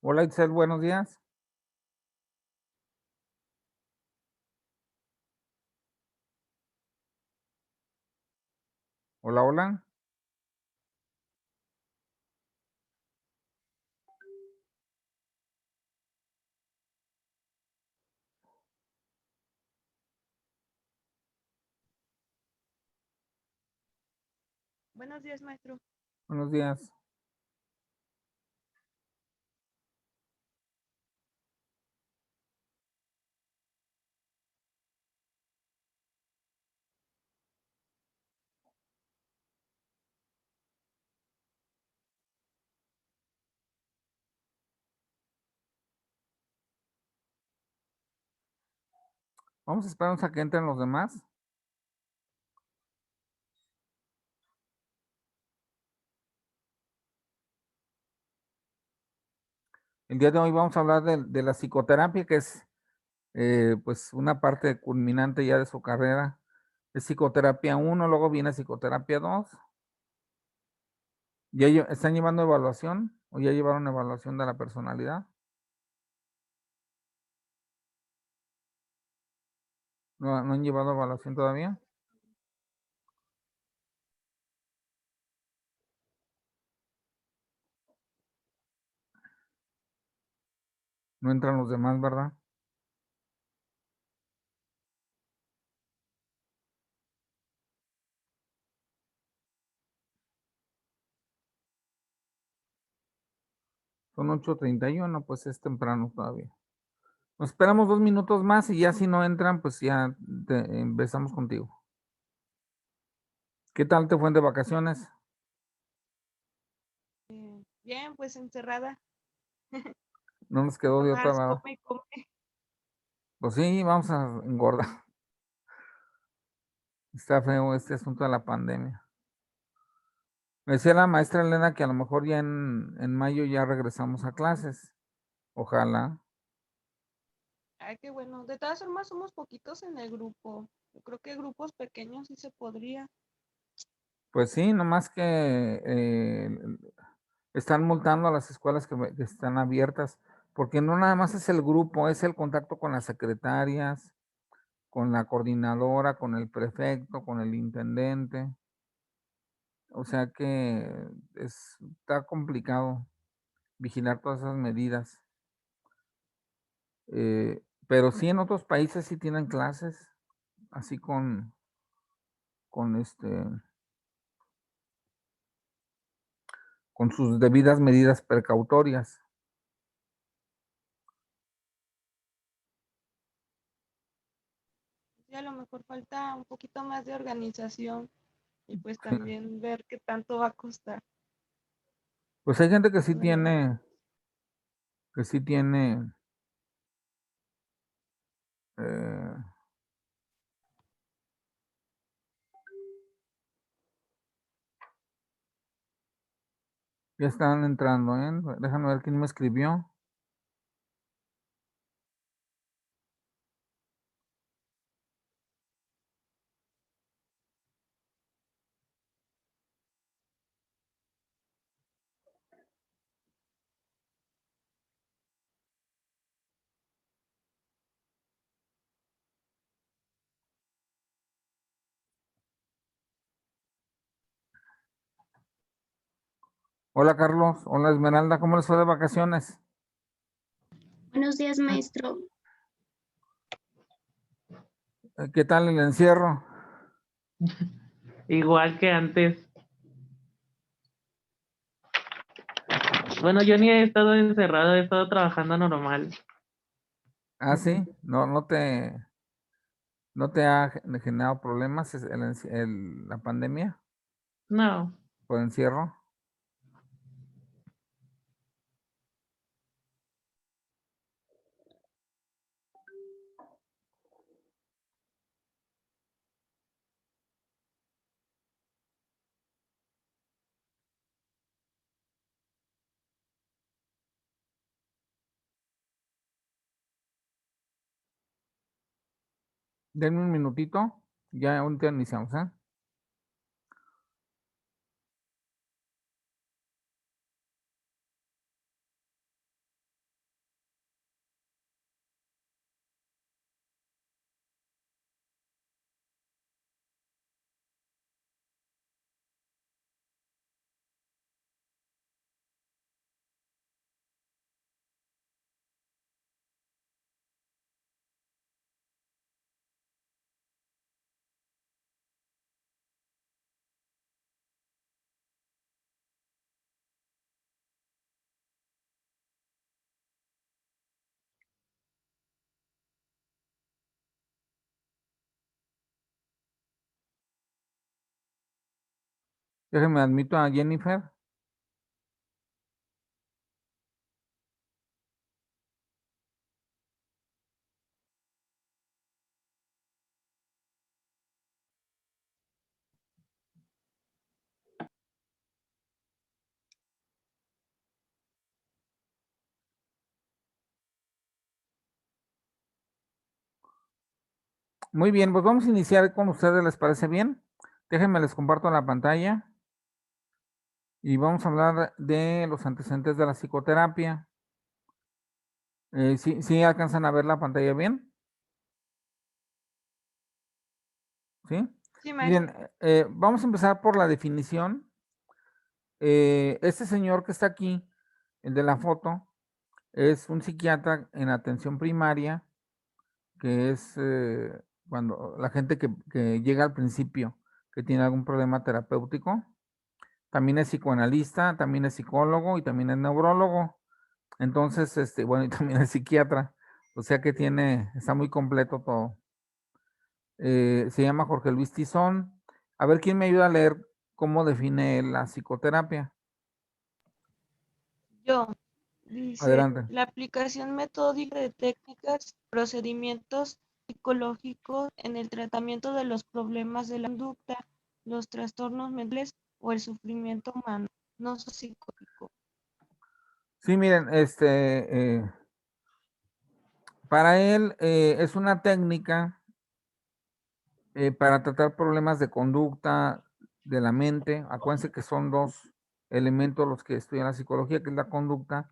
Hola Itzel, buenos días. Hola, hola. Buenos días, maestro. Buenos días. Vamos a esperarnos a que entren los demás. El día de hoy vamos a hablar de la psicoterapia, que es pues una parte culminante ya de su carrera. Es psicoterapia uno, luego viene psicoterapia 2. ¿Ya están llevando evaluación o ya llevaron evaluación de la personalidad? ¿No han llevado evaluación todavía? No entran los demás, ¿verdad? Son 8:31, pues es temprano todavía. Nos esperamos 2 minutos más y ya si no entran, pues ya empezamos contigo. ¿Qué tal te fue de vacaciones? Bien, pues encerrada. No nos quedó de otra, Nomás ¿verdad? come y come. Pues sí, vamos a engordar. Está feo este asunto de la pandemia. Me decía la maestra Elena que a lo mejor ya en mayo ya regresamos a clases. Ojalá. Ay, qué bueno. De todas formas, somos poquitos en el grupo. Yo creo que grupos pequeños sí se podría. Pues sí, nomás que están multando a las escuelas que están abiertas, porque no nada más es el grupo, es el contacto con las secretarias, con la coordinadora, con el prefecto, con el intendente. O sea que está complicado vigilar todas esas medidas. Pero sí en otros países sí tienen clases, así con con sus debidas medidas precautorias. Sí, a lo mejor falta un poquito más de organización y pues Sí. también ver qué tanto va a costar. Pues hay gente Bueno, que sí tiene, eh, ya están entrando, ¿eh? Déjame ver quién me escribió. Hola Carlos, hola Esmeralda, ¿cómo les fue de vacaciones? Buenos días, maestro. ¿Qué tal el encierro? Igual que antes. Bueno, yo ni he estado encerrado, he estado trabajando normal. Ah, sí, no te ha generado problemas la pandemia No, por encierro. Denme un minutito, ya ahorita iniciamos, ¿eh? Déjenme admito a Jennifer. Muy bien, pues vamos a iniciar con ustedes, ¿les parece bien? Déjenme les comparto la pantalla y vamos a hablar de los antecedentes de la psicoterapia. ¿Sí alcanzan a ver la pantalla bien? ¿Sí? Sí, maestro. Miren, vamos a empezar por la definición. Este señor que está aquí, el de la foto, es un psiquiatra en atención primaria, que es cuando la gente que llega al principio, que tiene algún problema terapéutico. También es psicoanalista, también es psicólogo y también es neurólogo. Entonces, bueno, y también es psiquiatra. O sea que está muy completo todo. Se llama Jorge Luis Tizón. A ver, ¿quién me ayuda a leer cómo define la psicoterapia? Yo, dice, Adelante. la aplicación metódica de técnicas, procedimientos psicológicos en el tratamiento de los problemas de la conducta, los trastornos mentales o el sufrimiento humano, no psicológico. Sí, miren, para él es una técnica para tratar problemas de conducta de la mente. Acuérdense que son dos elementos los que estudian la psicología, que es la conducta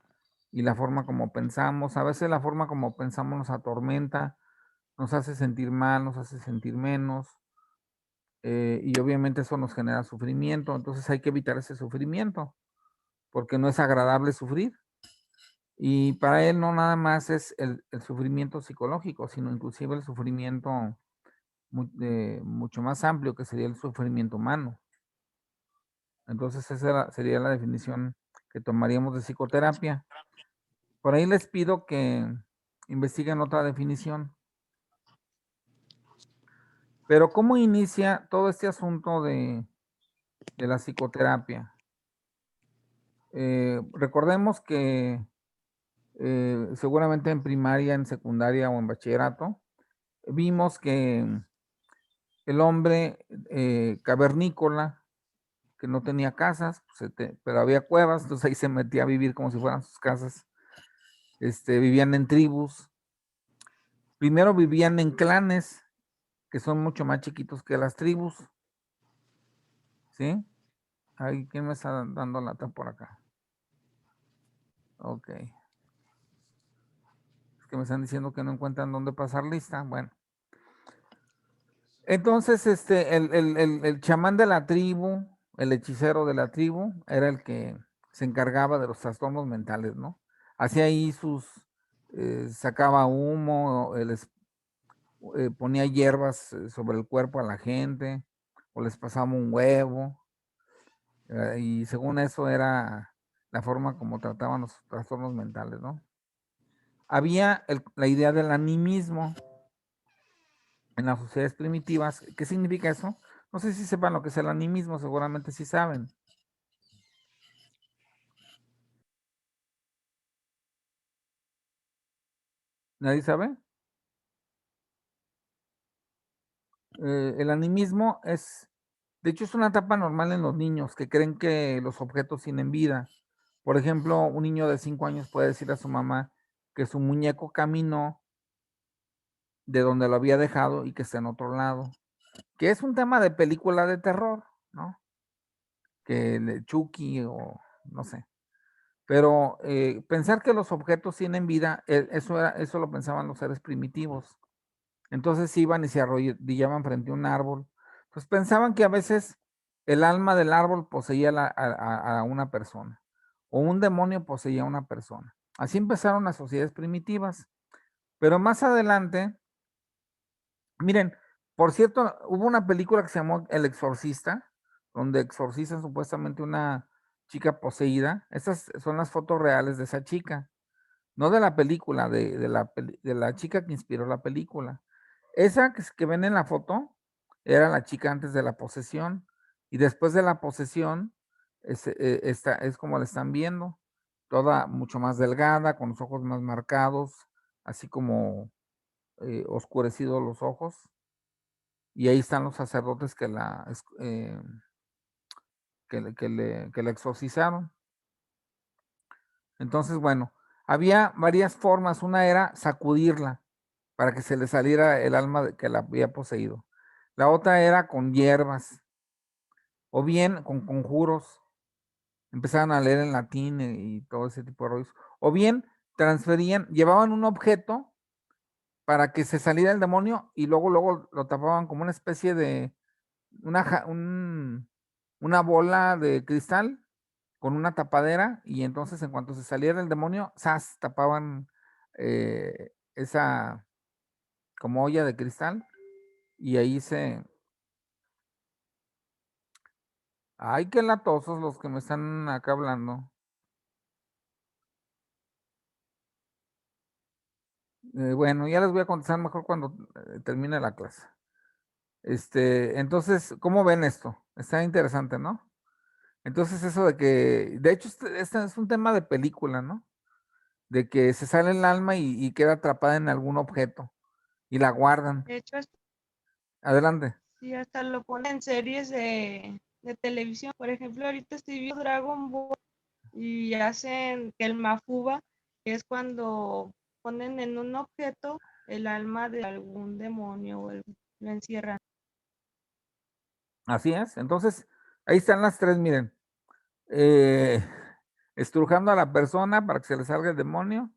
y la forma como pensamos. A veces la forma como pensamos nos atormenta, nos hace sentir mal, nos hace sentir menos, y obviamente eso nos genera sufrimiento. Entonces hay que evitar ese sufrimiento, porque no es agradable sufrir. Y para él no nada más es el sufrimiento psicológico, sino inclusive el sufrimiento mucho más amplio, que sería el sufrimiento humano. Entonces esa sería la definición que tomaríamos de psicoterapia. Por ahí les pido que investiguen otra definición. Pero ¿cómo inicia todo este asunto de la psicoterapia? Recordemos que seguramente en primaria, en secundaria o en bachillerato, vimos que el hombre cavernícola, que no tenía casas, pues, pero había cuevas, entonces ahí se metía a vivir como si fueran sus casas. Vivían en tribus. Primero vivían en clanes, que son mucho más chiquitos que las tribus. ¿Sí? Ay, ¿quién me está dando lata por acá? Ok. Es que me están diciendo que no encuentran dónde pasar lista. Bueno. Entonces, el chamán de la tribu, el hechicero de la tribu, era el que se encargaba de los trastornos mentales, ¿no? Hacía ahí sacaba humo, ponía hierbas sobre el cuerpo a la gente, o les pasaba un huevo, y según eso era la forma como trataban los trastornos mentales, ¿no? Había la idea del animismo en las sociedades primitivas. ¿Qué significa eso? No sé si sepan lo que es el animismo, seguramente sí saben. ¿Nadie sabe? El animismo de hecho, es una etapa normal en los niños que creen que los objetos tienen vida. Por ejemplo, un niño de 5 años puede decir a su mamá que su muñeco caminó de donde lo había dejado y que está en otro lado. Que es un tema de película de terror, ¿no? Que Chucky o no sé. Pero pensar que los objetos tienen vida, eso lo pensaban los seres primitivos. Entonces iban y se arrodillaban frente a un árbol. Pues pensaban que a veces el alma del árbol poseía a una persona, o un demonio poseía a una persona. Así empezaron las sociedades primitivas. Pero más adelante, miren, por cierto, hubo una película que se llamó El Exorcista, donde exorcizan supuestamente una chica poseída. Esas son las fotos reales de esa chica, no de la película, de la chica que inspiró la película. Esa que ven en la foto era la chica antes de la posesión. Y después de la posesión, es como la están viendo, toda mucho más delgada, con los ojos más marcados, así como oscurecidos los ojos. Y ahí están los sacerdotes que la exorcizaron. Entonces, bueno, había varias formas. Una era sacudirla para que se le saliera el alma que la había poseído. La otra era con hierbas o bien con conjuros. Empezaban a leer en latín y todo ese tipo de rollos. O bien llevaban un objeto para que se saliera el demonio y luego lo tapaban como una especie de una bola de cristal con una tapadera y entonces en cuanto se saliera el demonio, ¡zas! Tapaban esa como olla de cristal y ahí ay, qué latosos los que me están acá hablando. Bueno, ya les voy a contestar mejor cuando termine la clase. Entonces, ¿cómo ven esto? Está interesante, ¿no? Entonces, eso de que, de hecho, este es un tema de película, ¿no? De que se sale el alma y queda atrapada en algún objeto y la guardan. De hecho, Adelante. sí, hasta lo ponen en series de televisión. Por ejemplo, ahorita estoy viendo Dragon Ball y hacen que el Mafuba, que es cuando ponen en un objeto el alma de algún demonio o lo encierran. Así es. Entonces, ahí están las tres, miren. Eh, estrujando a la persona para que se le salga el demonio,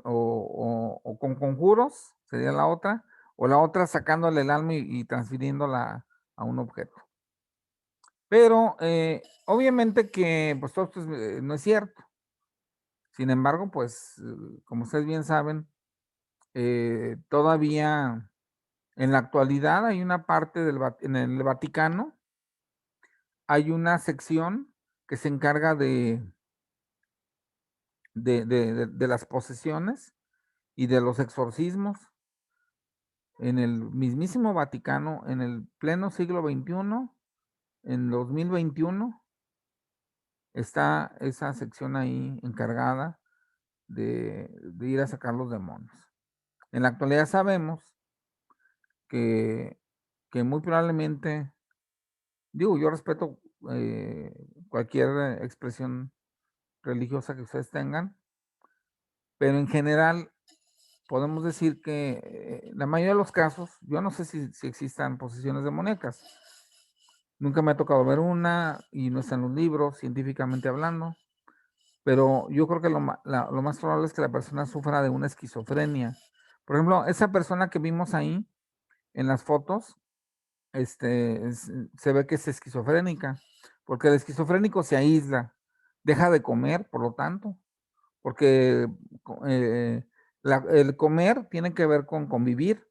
o con conjuros, sería la otra, o la otra sacándole el alma y transfiriéndola a un objeto. Pero obviamente que pues todo esto no es cierto. Sin embargo, pues como ustedes bien saben, todavía en la actualidad hay una parte en el Vaticano, hay una sección que se encarga de las posesiones y de los exorcismos en el mismísimo Vaticano, en el pleno siglo XXI, en 2021, está esa sección ahí encargada de ir a sacar los demonios. En la actualidad sabemos que, que muy probablemente, digo, yo respeto cualquier expresión religiosa que ustedes tengan, pero en general podemos decir que la mayoría de los casos, yo no sé si existan posesiones demoníacas. Nunca me ha tocado ver una y no está en los libros, científicamente hablando, pero yo creo que lo más probable es que la persona sufra de una esquizofrenia. Por ejemplo, esa persona que vimos ahí en las fotos, se ve que es esquizofrénica, porque el esquizofrénico se aísla, deja de comer, por lo tanto, porque el comer tiene que ver con convivir.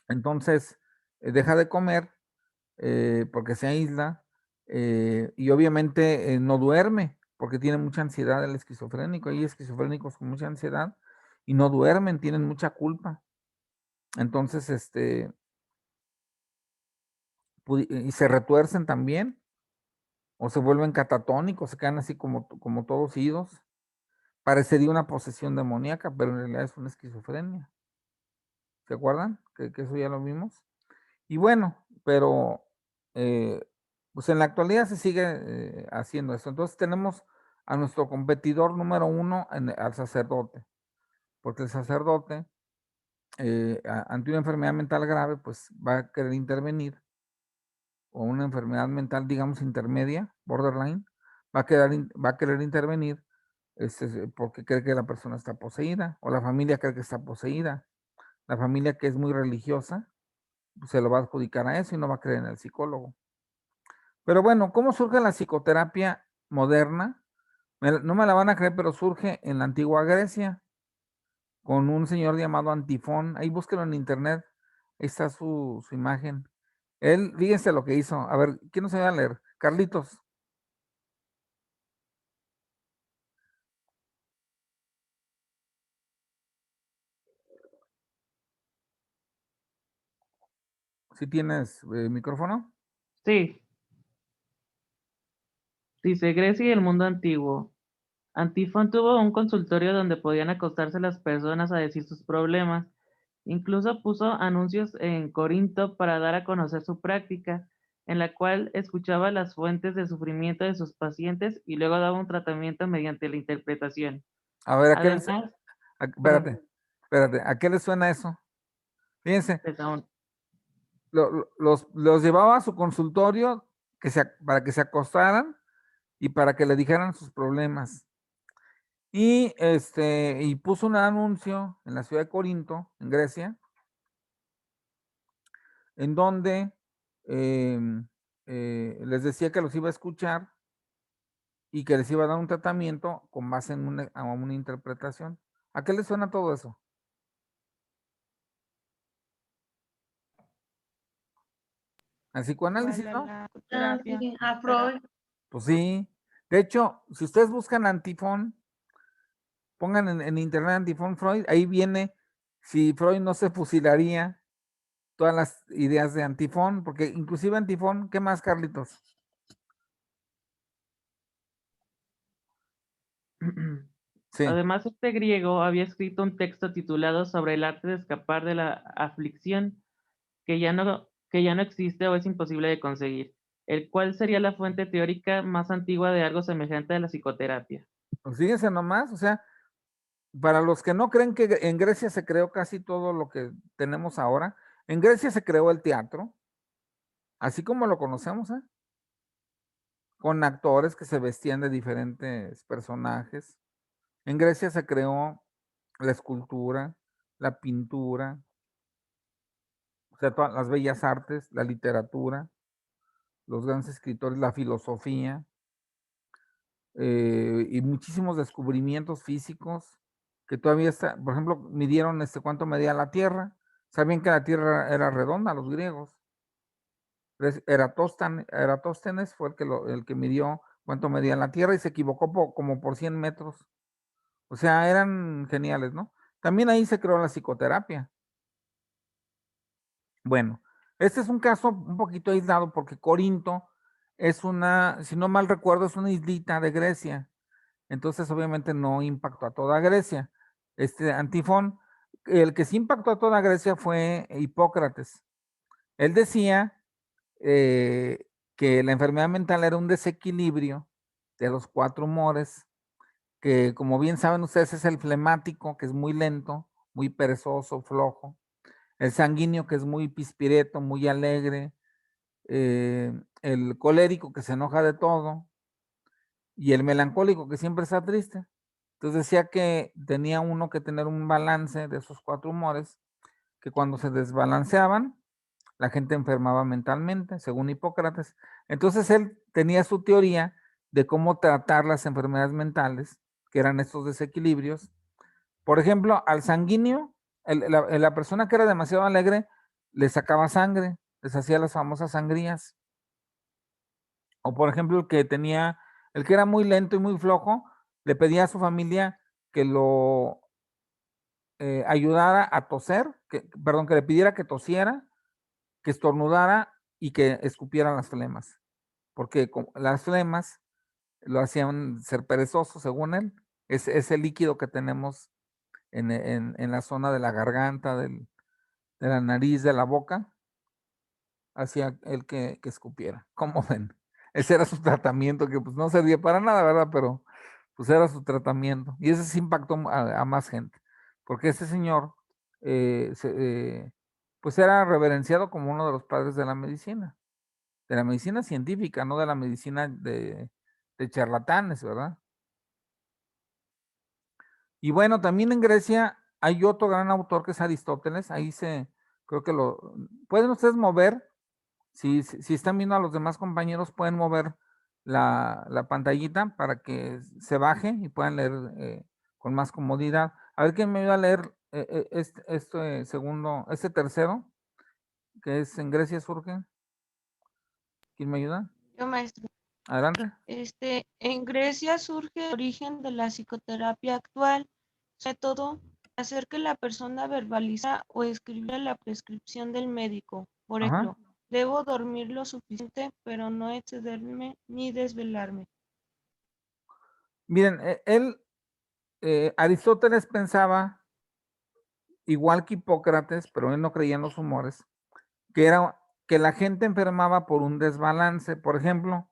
Entonces, deja de comer porque se aísla y obviamente no duerme porque tiene mucha ansiedad el esquizofrénico. Hay esquizofrénicos con mucha ansiedad y no duermen, tienen mucha culpa. Entonces, y se retuercen también o se vuelven catatónicos, se quedan así como todos idos. Parecería una posesión demoníaca, pero en realidad es una esquizofrenia. ¿Se acuerdan? Que eso ya lo vimos. Y bueno, pero pues en la actualidad se sigue haciendo eso. Entonces tenemos a nuestro competidor número uno, al sacerdote, porque el sacerdote, ante una enfermedad mental grave, pues va a querer intervenir, o una enfermedad mental, digamos, intermedia, borderline, va a querer intervenir porque cree que la persona está poseída, o la familia cree que está poseída. La familia que es muy religiosa, pues, se lo va a adjudicar a eso y no va a creer en el psicólogo. Pero bueno, ¿cómo surge la psicoterapia moderna? No me la van a creer, pero surge en la antigua Grecia con un señor llamado Antifón. Ahí búsquelo en internet. Ahí está su imagen. Él, fíjense lo que hizo. A ver, ¿quién nos va a leer? Carlitos. ¿Sí tienes micrófono? Sí. Dice Grecia y el mundo antiguo. Antifón tuvo un consultorio donde podían acostarse las personas a decir sus problemas. Incluso puso anuncios en Corinto para dar a conocer su práctica, en la cual escuchaba las fuentes de sufrimiento de sus pacientes y luego daba un tratamiento mediante la interpretación. A ver, Además, espérate, espérate, ¿a qué les suena eso? Fíjense, pues, aún- los llevaba a su consultorio para que se acostaran y para que le dijeran sus problemas. Y puso un anuncio en la ciudad de Corinto, en Grecia, en donde les decía que los iba a escuchar y que les iba a dar un tratamiento con base en una interpretación. ¿A qué les suena todo eso? Al psicoanálisis, Igual a ¿no? la terapia. A Freud. Pues sí. De hecho, si ustedes buscan Antifón, pongan en internet Antifón Freud, ahí viene si Freud no se fusilaría todas las ideas de Antifón, porque inclusive Antifón, ¿qué más, Carlitos? Sí, Además, este griego había escrito un texto titulado sobre el arte de escapar de la aflicción que ya no existe o es imposible de conseguir, el cual sería la fuente teórica más antigua de algo semejante a la psicoterapia. pues fíjense nomás, o sea, para los que no creen que en Grecia se creó casi todo lo que tenemos ahora, en Grecia se creó el teatro, así como lo conocemos, ¿eh? Con actores que se vestían de diferentes personajes. En Grecia se creó la escultura, la pintura, o sea, todas las bellas artes, la literatura, los grandes escritores, la filosofía, y muchísimos descubrimientos físicos que todavía está, por ejemplo, midieron cuánto medía la Tierra. Sabían que la Tierra era redonda, los griegos. Eratóstenes fue el que midió cuánto medía la Tierra y se equivocó como por 100 metros. O sea, eran geniales, ¿no? También ahí se creó la psicoterapia. Bueno, este es un caso un poquito aislado porque Corinto es si no mal recuerdo, es una islita de Grecia. Entonces, obviamente, no impactó a toda Grecia. Antifón, el que sí impactó a toda Grecia fue Hipócrates. Él decía que la enfermedad mental era un desequilibrio de los 4 humores, que como bien saben ustedes es el flemático, que es muy lento, muy perezoso, flojo, el sanguíneo, que es muy pispireto, muy alegre, el colérico, que se enoja de todo, y el melancólico, que siempre está triste. Entonces decía que tenía uno que tener un balance de esos 4 humores, que cuando se desbalanceaban, la gente enfermaba mentalmente, según Hipócrates. Entonces él tenía su teoría de cómo tratar las enfermedades mentales, que eran estos desequilibrios. Por ejemplo, al sanguíneo, la persona que era demasiado alegre, le sacaba sangre, les hacía las famosas sangrías. O por ejemplo, el que era muy lento y muy flojo, le pedía a su familia que lo ayudara a toser, perdón, que le pidiera que tosiera, que estornudara y que escupiera las flemas, porque las flemas lo hacían ser perezoso, según él. Es ese líquido que tenemos en la zona de la garganta, de la nariz, de la boca, hacía él que escupiera. ¿Cómo ven? Ese era su tratamiento, que pues no servía para nada, ¿verdad? Pero pues era su tratamiento. Y ese sí impactó a más gente, porque ese señor eh, se, eh, pues era reverenciado como uno de los padres de la medicina científica, no de la medicina de charlatanes, ¿verdad? Y bueno, también en Grecia hay otro gran autor que es Aristóteles, creo que pueden ustedes mover, si están viendo a los demás compañeros, pueden mover la pantallita para que se baje y puedan leer con más comodidad. A ver quién me ayuda a leer este tercero, que es en Grecia surge. ¿Quién me ayuda? Yo, maestro. Adelante. En Grecia surge el origen de la psicoterapia actual, sobre todo hacer que la persona verbalizara o escribiera la prescripción del médico. Por Ajá. ejemplo, debo dormir lo suficiente, pero no excederme ni desvelarme. Miren, Aristóteles pensaba, igual que Hipócrates, pero él no creía en los humores, que era que la gente enfermaba por un desbalance. Por ejemplo,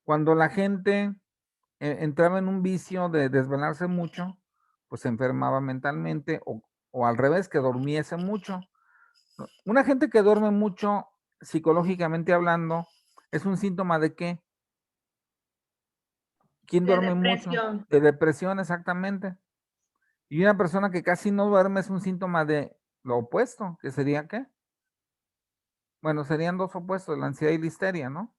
cuando la gente entraba en un vicio de desvelarse mucho, pues se enfermaba mentalmente, o al revés, que durmiese mucho. Una gente que duerme mucho, psicológicamente hablando, es un síntoma de qué? ¿Quién De duerme mucho? depresión. De depresión, exactamente. Y una persona que casi no duerme es un síntoma de lo opuesto, que sería qué? Bueno, serían dos opuestos, la ansiedad y la histeria, ¿no?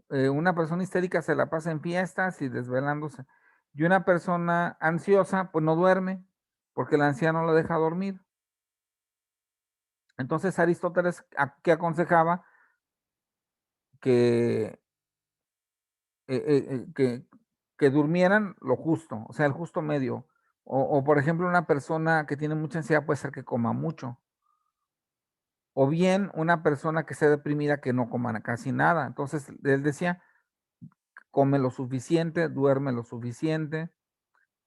Una persona histérica se la pasa en fiestas y desvelándose. Y una persona ansiosa, pues no duerme, porque la ansiedad no lo deja dormir. Entonces Aristóteles, ¿qué aconsejaba? Que, que durmieran lo justo, o sea, el justo medio. O, por ejemplo, una persona que tiene mucha ansiedad puede ser que coma mucho. O bien una persona que esté deprimida que no coma casi nada. Entonces, él decía, come lo suficiente, duerme lo suficiente,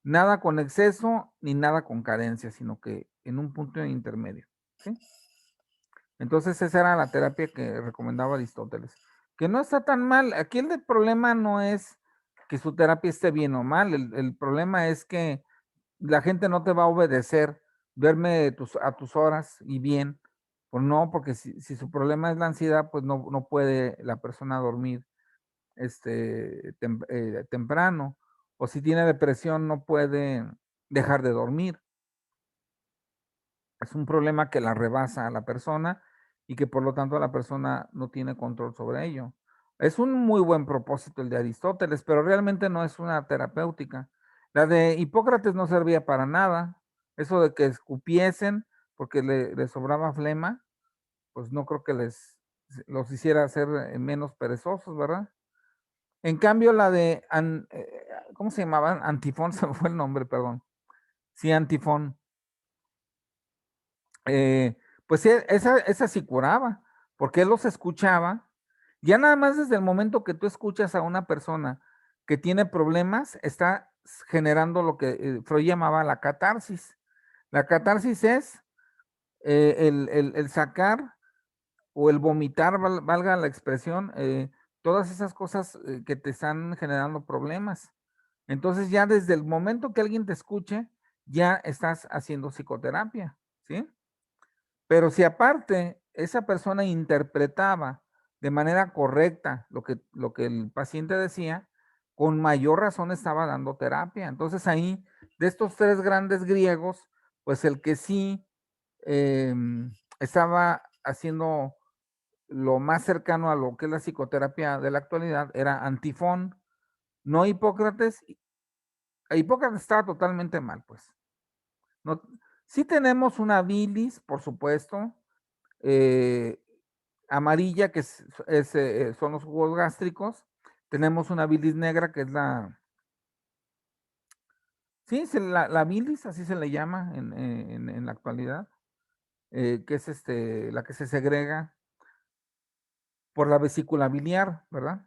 nada con exceso ni nada con carencia, sino que en un punto intermedio. ¿Sí? Entonces, esa era la terapia que recomendaba Aristóteles, que no está tan mal. Aquí el problema no es que su terapia esté bien o mal, el problema es que la gente no te va a obedecer, duerme a tus horas y bien. Pues no, porque si su problema es la ansiedad, pues no puede la persona dormir temprano. O si tiene depresión, no puede dejar de dormir. Es un problema que la rebasa a la persona y que por lo tanto la persona no tiene control sobre ello. Es un muy buen propósito el de Aristóteles, pero realmente no es una terapéutica. La de Hipócrates no servía para nada. Eso de que escupiesen porque le sobraba flema, pues no creo que los hiciera ser menos perezosos, ¿verdad? En cambio, la de, ¿cómo se llamaban? Antifón, se me fue el nombre, perdón. Sí, Antifón. Pues esa sí curaba, porque él los escuchaba. Ya nada más desde el momento que tú escuchas a una persona que tiene problemas, está generando lo que Freud llamaba la catarsis. La catarsis es el sacar o el vomitar, valga la expresión, todas esas cosas que te están generando problemas. Entonces ya desde el momento que alguien te escuche, ya estás haciendo psicoterapia, ¿sí? Pero si aparte esa persona interpretaba de manera correcta lo que el paciente decía, con mayor razón estaba dando terapia. Entonces ahí, de estos tres grandes griegos, pues el que sí estaba haciendo lo más cercano a lo que es la psicoterapia de la actualidad era Antifón, no Hipócrates. Hipócrates estaba totalmente mal, pues. No, sí tenemos una bilis, por supuesto, eh, amarilla, que son los jugos gástricos. Tenemos una bilis negra, que es sí, la bilis, así se le llama en la actualidad, que es la que se segrega por la vesícula biliar, ¿verdad?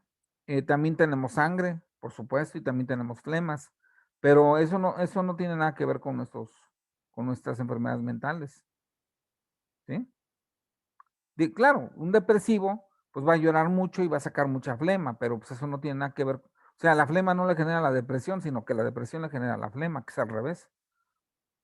También tenemos sangre, por supuesto, y también tenemos flemas, pero eso no tiene nada que ver con nuestras enfermedades mentales, ¿sí? Claro, un depresivo, pues va a llorar mucho y va a sacar mucha flema, pero pues eso no tiene nada que ver. O sea, la flema no le genera la depresión, sino que la depresión le genera la flema, que es al revés,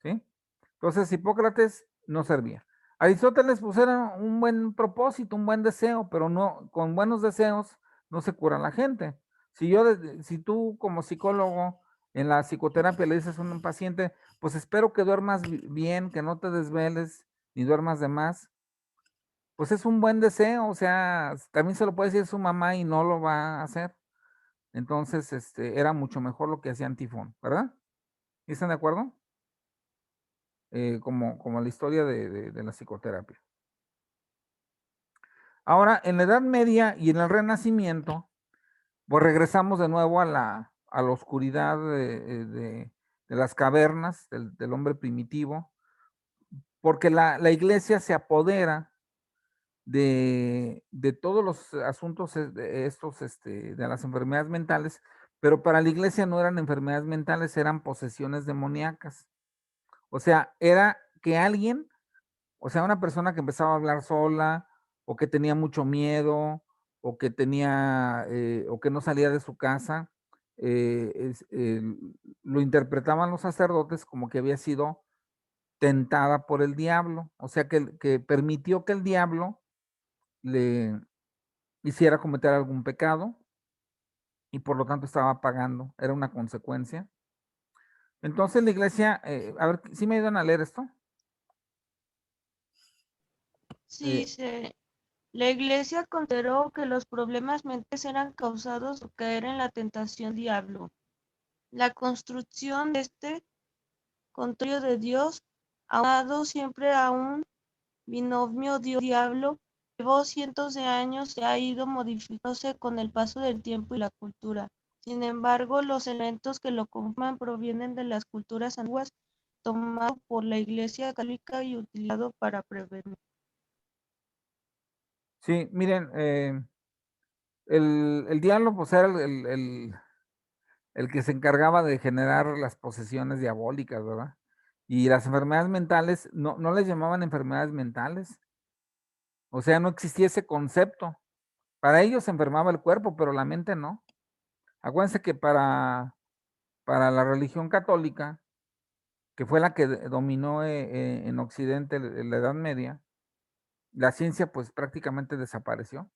¿sí? Entonces, Hipócrates no servía. Aristóteles, pues era un buen propósito, un buen deseo, pero no, con buenos deseos no se cura la gente. Si tú como psicólogo en la psicoterapia le dices a un paciente, pues espero que duermas bien, que no te desveles, ni duermas de más, pues es un buen deseo, o sea, también se lo puede decir su mamá y no lo va a hacer. Entonces, era mucho mejor lo que hacía Antifón, ¿verdad? ¿Están de acuerdo? Como la historia de la psicoterapia. Ahora, en la Edad Media y en el Renacimiento, pues regresamos de nuevo a la oscuridad las cavernas del hombre primitivo, porque la iglesia se apodera de todos los asuntos de estos, de las enfermedades mentales, pero para la iglesia no eran enfermedades mentales, eran posesiones demoníacas. O sea, era que alguien, o sea, una persona que empezaba a hablar sola, o que tenía mucho miedo, o que tenía, o que no salía de su casa, lo interpretaban los sacerdotes como que había sido tentada por el diablo, o sea, que permitió que el diablo le hiciera cometer algún pecado y por lo tanto estaba pagando, era una consecuencia. Entonces la iglesia, a ver, ¿sí me ayudan a leer esto? Sí, la Iglesia consideró que los problemas mentales eran causados por caer en la tentación del diablo. La construcción de este contrario de Dios, aunado siempre a un binomio Dios-diablo, llevó cientos de años y ha ido modificándose con el paso del tiempo y la cultura. Sin embargo, los elementos que lo conforman provienen de las culturas antiguas, tomado por la Iglesia católica y utilizado para prevenir. Sí, miren, el diablo pues era el que se encargaba de generar las posesiones diabólicas, ¿verdad? Y las enfermedades mentales, no les llamaban enfermedades mentales, o sea, no existía ese concepto. Para ellos se enfermaba el cuerpo, pero la mente no. Acuérdense que para la religión católica, que fue la que dominó en Occidente en la Edad Media, la ciencia pues prácticamente desapareció.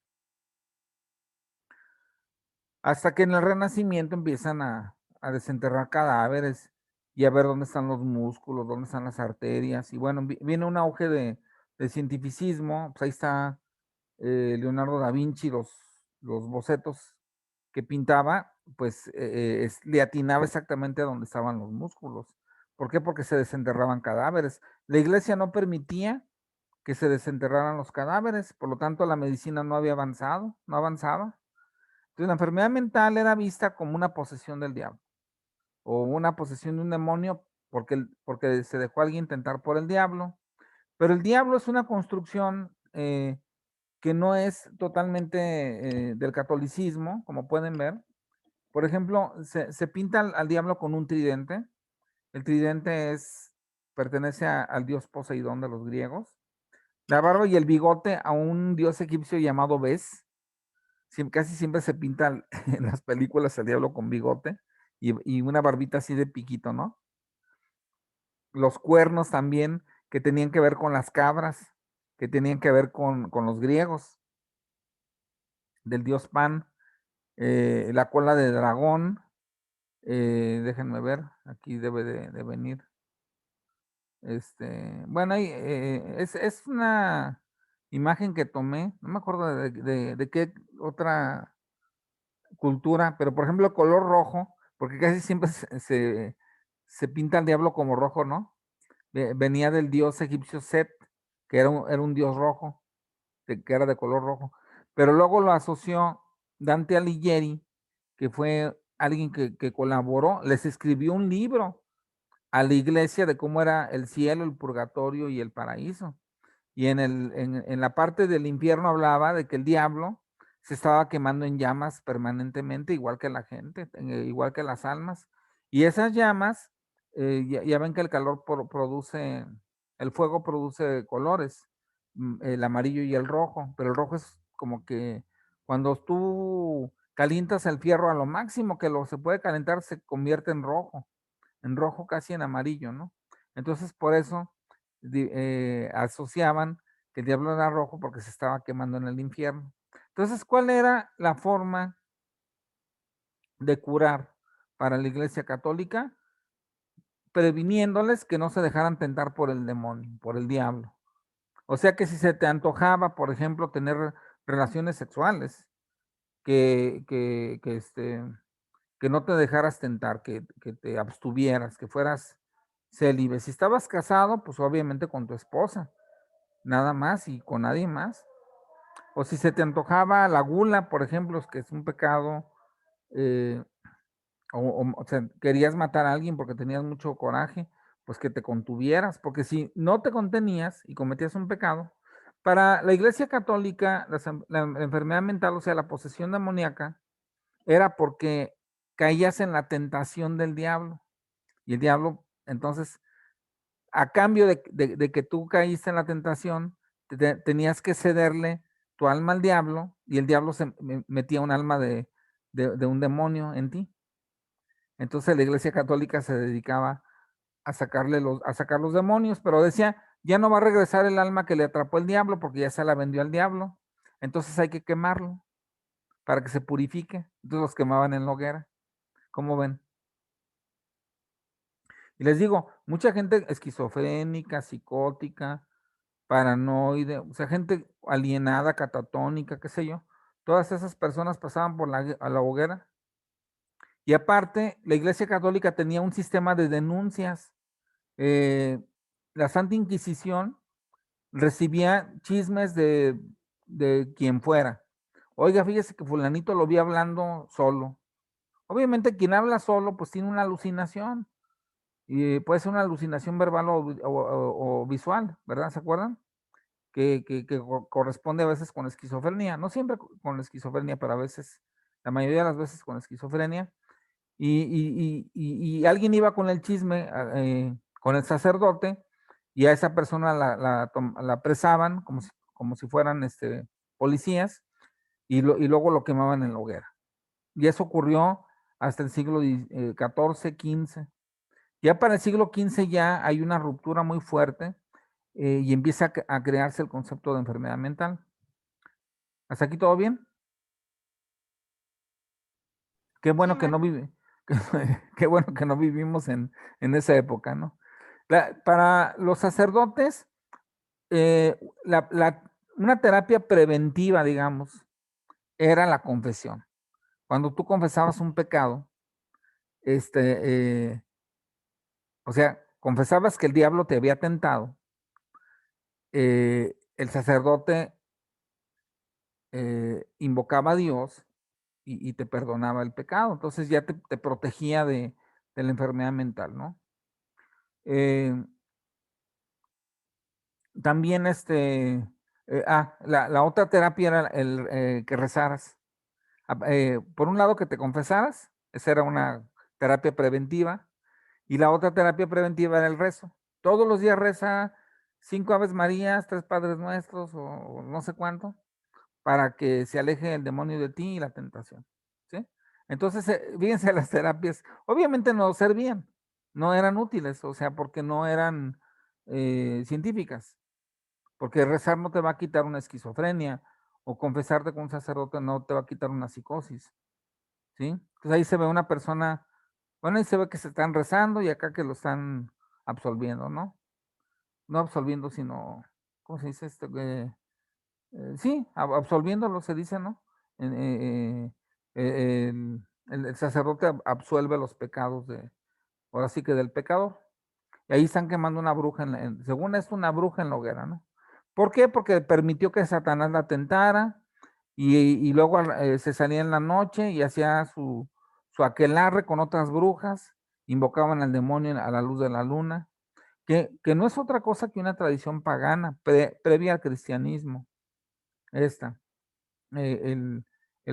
Hasta que en el Renacimiento empiezan a desenterrar cadáveres y a ver dónde están los músculos, dónde están las arterias. Y bueno, viene un auge de cientificismo. Pues ahí está Leonardo da Vinci, los bocetos que pintaba, pues le atinaba exactamente a dónde estaban los músculos. ¿Por qué? Porque se desenterraban cadáveres. La iglesia no permitía que se desenterraran los cadáveres, por lo tanto la medicina no había avanzado, no avanzaba. Entonces la enfermedad mental era vista como una posesión del diablo o una posesión de un demonio porque se dejó a alguien tentar por el diablo. Pero el diablo es una construcción que no es totalmente del catolicismo, como pueden ver. Por ejemplo, se pinta al diablo con un tridente. El tridente pertenece al dios Poseidón de los griegos. La barba y el bigote a un dios egipcio llamado Bes. Casi siempre se pinta en las películas el diablo con bigote y una barbita así de piquito, ¿no? Los cuernos también, que tenían que ver con las cabras, que tenían que ver con los griegos, del dios Pan, la cola de dragón, déjenme ver, aquí debe de venir. Bueno, ahí, es una imagen que tomé, no me acuerdo de qué otra cultura, pero por ejemplo el color rojo, porque casi siempre se pinta al diablo como rojo, ¿no? Venía del dios egipcio Set, que era un dios rojo, que era de color rojo, pero luego lo asoció Dante Alighieri, que fue alguien que colaboró, les escribió un libro a la iglesia de cómo era el cielo, el purgatorio y el paraíso. Y en la parte del infierno hablaba de que el diablo se estaba quemando en llamas permanentemente, igual que la gente, igual que las almas. Y esas llamas, ya ven que el calor produce, el fuego produce colores, el amarillo y el rojo, pero el rojo es como que cuando tú calientas el fierro a lo máximo que se puede calentar, se convierte en rojo casi en amarillo, ¿no? Entonces por eso asociaban que el diablo era rojo porque se estaba quemando en el infierno. Entonces, ¿cuál era la forma de curar para la Iglesia Católica? Previniéndoles que no se dejaran tentar por el demonio, por el diablo. O sea que si se te antojaba, por ejemplo, tener relaciones sexuales, que no te dejaras tentar, que te abstuvieras, que fueras célibe. Si estabas casado, pues obviamente con tu esposa, nada más y con nadie más. O si se te antojaba la gula, por ejemplo, que es un pecado o sea, querías matar a alguien porque tenías mucho coraje, pues que te contuvieras, porque si no te contenías y cometías un pecado, para la Iglesia Católica, la enfermedad mental, o sea, la posesión demoníaca, era porque caías en la tentación del diablo. Y el diablo, entonces, a cambio de que tú caíste en la tentación, tenías que cederle tu alma al diablo y el diablo metía un alma de un demonio en ti. Entonces la Iglesia Católica se dedicaba a sacar los demonios, pero decía, ya no va a regresar el alma que le atrapó el diablo porque ya se la vendió al diablo. Entonces hay que quemarlo para que se purifique. Entonces los quemaban en la hoguera. ¿Cómo ven? Y les digo, mucha gente esquizofrénica, psicótica, paranoide, o sea, gente alienada, catatónica, qué sé yo. Todas esas personas pasaban a la hoguera. Y aparte, la Iglesia Católica tenía un sistema de denuncias. La Santa Inquisición recibía chismes de quien fuera. Oiga, fíjese que fulanito lo vi hablando solo. Obviamente quien habla solo, pues tiene una alucinación. Y puede ser una alucinación verbal o visual, ¿verdad? ¿Se acuerdan? Que corresponde a veces con esquizofrenia. No siempre con esquizofrenia, pero a veces, la mayoría de las veces con esquizofrenia. Y alguien iba con el chisme, con el sacerdote, y a esa persona la apresaban como si fueran policías, y luego lo quemaban en la hoguera. Y eso ocurrió hasta el siglo XIV, XV. Ya para el siglo XV ya hay una ruptura muy fuerte y empieza a crearse el concepto de enfermedad mental. ¿Hasta aquí todo bien? Qué Sí, bueno que no maestro. qué bueno que no vivimos en esa época, ¿no? Para los sacerdotes, una terapia preventiva, digamos, era la confesión. Cuando tú confesabas un pecado, o sea, confesabas que el diablo te había tentado, el sacerdote invocaba a Dios y te perdonaba el pecado. Entonces ya te protegía de la enfermedad mental, ¿no? También la otra terapia era que rezaras. Por un lado que te confesaras, esa era una terapia preventiva, y la otra terapia preventiva era el rezo. Todos los días reza 5 Aves Marías, 3 Padres Nuestros o no sé cuánto, para que se aleje el demonio de ti y la tentación, ¿sí? Entonces, fíjense, las terapias obviamente no servían, no eran útiles, o sea, porque no eran científicas, porque rezar no te va a quitar una esquizofrenia, o confesarte con un sacerdote no te va a quitar una psicosis, ¿sí? Entonces ahí se ve una persona, bueno, ahí se ve que se están rezando y acá que lo están absolviendo, ¿no? No absolviendo, sino, ¿cómo se dice esto? Sí, absolviéndolo se dice, ¿no? En, el sacerdote absuelve los pecados ahora sí que del pecador. Y ahí están quemando una bruja, según esto, una bruja en la hoguera, ¿no? ¿Por qué? Porque permitió que Satanás la tentara y luego se salía en la noche y hacía su aquelarre con otras brujas, invocaban al demonio a la luz de la luna, que no es otra cosa que una tradición pagana previa al cristianismo, esta, el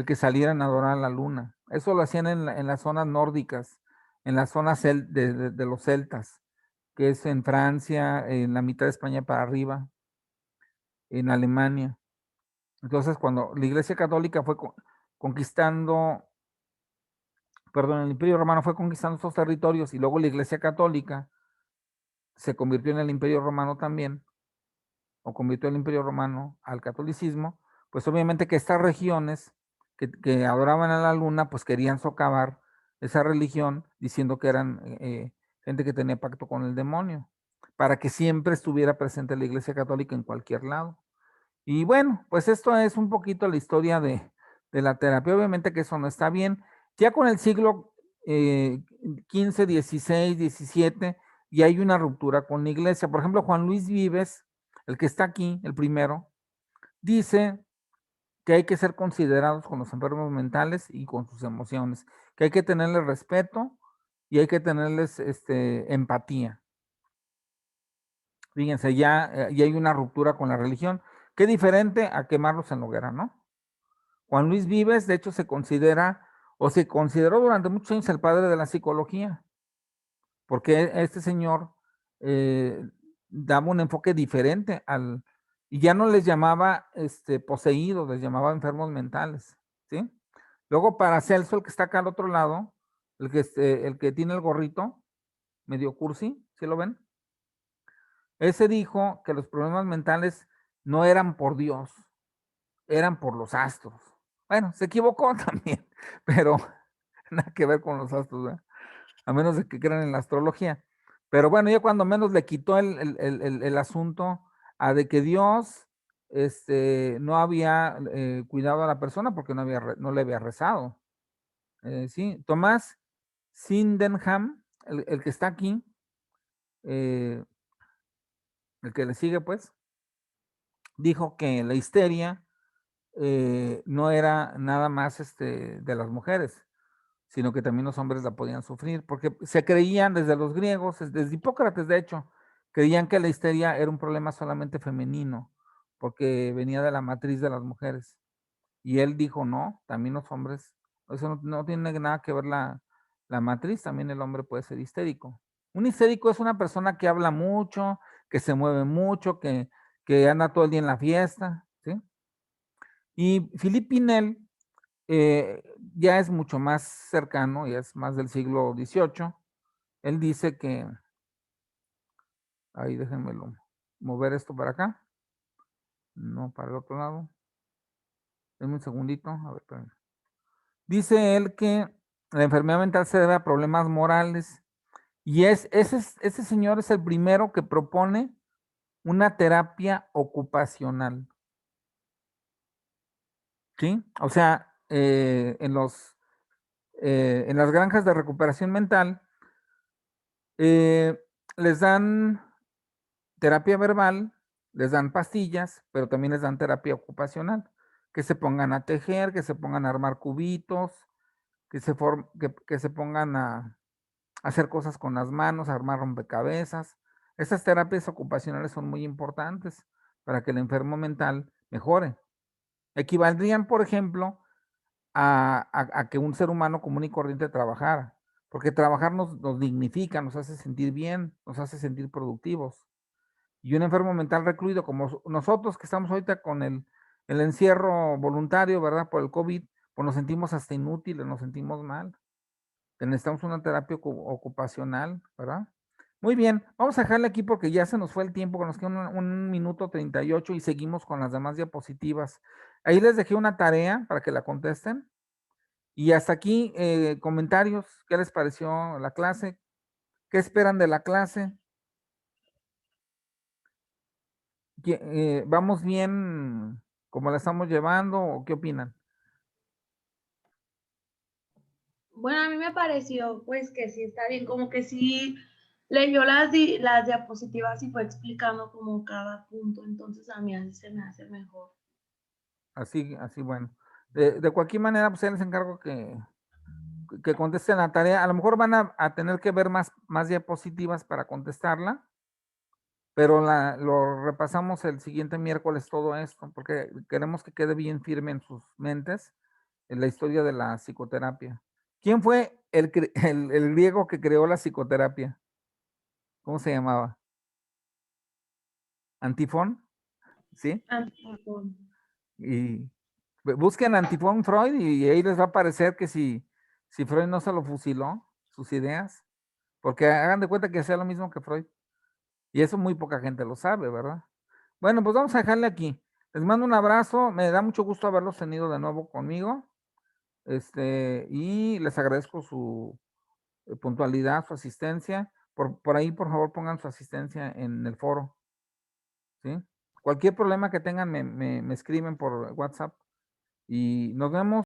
que salieran a adorar a la luna. Eso lo hacían en las zonas nórdicas, en las zonas de los celtas, que es en Francia, en la mitad de España para arriba, en Alemania. Entonces, cuando la Iglesia Católica fue conquistando, perdón, el Imperio Romano fue conquistando estos territorios y luego la Iglesia Católica se convirtió en el Imperio Romano también, o convirtió el Imperio Romano al catolicismo, pues obviamente que estas regiones que adoraban a la luna, pues querían socavar esa religión diciendo que eran gente que tenía pacto con el demonio, para que siempre estuviera presente la Iglesia Católica en cualquier lado. Y bueno, pues esto es un poquito la historia de la terapia. Obviamente que eso no está bien. Ya con el siglo XV, XVI, XVII, y hay una ruptura con la iglesia. Por ejemplo, Juan Luis Vives, el que está aquí, el primero, dice que hay que ser considerados con los enfermos mentales y con sus emociones, que hay que tenerles respeto y hay que tenerles empatía. Fíjense, ya hay una ruptura con la religión. Qué diferente a quemarlos en la hoguera, ¿no? Juan Luis Vives, de hecho, se considera o se consideró durante muchos años el padre de la psicología, porque este señor daba un enfoque diferente y ya no les llamaba poseídos, les llamaba enfermos mentales, ¿sí? Luego para Celso, el que está acá al otro lado, el que tiene el gorrito, medio cursi, ¿sí lo ven? Ese dijo que los problemas mentales no eran por Dios, eran por los astros. Bueno, se equivocó también, pero nada que ver con los astros, ¿verdad? A menos de que crean en la astrología. Pero bueno, ya cuando menos le quitó el asunto a de que Dios no había cuidado a la persona porque no le había rezado. Sí, Tomás Sydenham, el que está aquí, el que le sigue, pues, dijo que la histeria no era nada más de las mujeres, sino que también los hombres la podían sufrir, porque se creían desde los griegos, desde Hipócrates, de hecho, creían que la histeria era un problema solamente femenino, porque venía de la matriz de las mujeres. Y él dijo, no, también los hombres, eso no tiene nada que ver la matriz, también el hombre puede ser histérico. Un histérico es una persona que habla mucho, que se mueve mucho, que anda todo el día en la fiesta, ¿sí? Y Philippe Pinel ya es mucho más cercano, ya es más del siglo XVIII. Él dice que, ahí déjenmelo mover esto para acá, no para el otro lado. Denme un segundito, a ver, espérenme. Dice él que la enfermedad mental se debe a problemas morales y ese señor es el primero que propone una terapia ocupacional. ¿Sí? O sea, en las granjas de recuperación mental les dan terapia verbal, les dan pastillas, pero también les dan terapia ocupacional, que se pongan a tejer, que se pongan a armar cubitos, que se pongan a hacer cosas con las manos, a armar rompecabezas. Esas terapias ocupacionales son muy importantes para que el enfermo mental mejore. Equivaldrían, por ejemplo, a que un ser humano común y corriente trabajara, porque trabajar nos dignifica, nos hace sentir bien, nos hace sentir productivos. Y un enfermo mental recluido como nosotros que estamos ahorita con el encierro voluntario, ¿verdad? Por el COVID, pues nos sentimos hasta inútiles, nos sentimos mal. Necesitamos una terapia ocupacional, ¿verdad? Muy bien, vamos a dejarle aquí porque ya se nos fue el tiempo, que nos queda un minuto 38 y seguimos con las demás diapositivas. Ahí les dejé una tarea para que la contesten. Y hasta aquí, comentarios, ¿qué les pareció la clase? ¿Qué esperan de la clase? ¿Vamos bien como la estamos llevando o qué opinan? Bueno, a mí me pareció pues que sí está bien, como que sí leyó las diapositivas y fue explicando como cada punto, entonces a mí así se me hace mejor. Así, bueno. De cualquier manera, pues ya les encargo que contesten la tarea. A lo mejor van a tener que ver más diapositivas para contestarla, pero lo repasamos el siguiente miércoles todo esto, porque queremos que quede bien firme en sus mentes en la historia de la psicoterapia. ¿Quién fue el griego que creó la psicoterapia? ¿Cómo se llamaba? ¿Antifón? ¿Sí? Antifón. Y busquen Antifón Freud y ahí les va a aparecer que si Freud no se lo fusiló, sus ideas, porque hagan de cuenta que sea lo mismo que Freud. Y eso muy poca gente lo sabe, ¿verdad? Bueno, pues vamos a dejarle aquí. Les mando un abrazo, me da mucho gusto haberlos tenido de nuevo conmigo. Y les agradezco su puntualidad, su asistencia. Por ahí, por favor, pongan su asistencia en el foro. ¿Sí? Cualquier problema que tengan, me escriben por WhatsApp. Y nos vemos.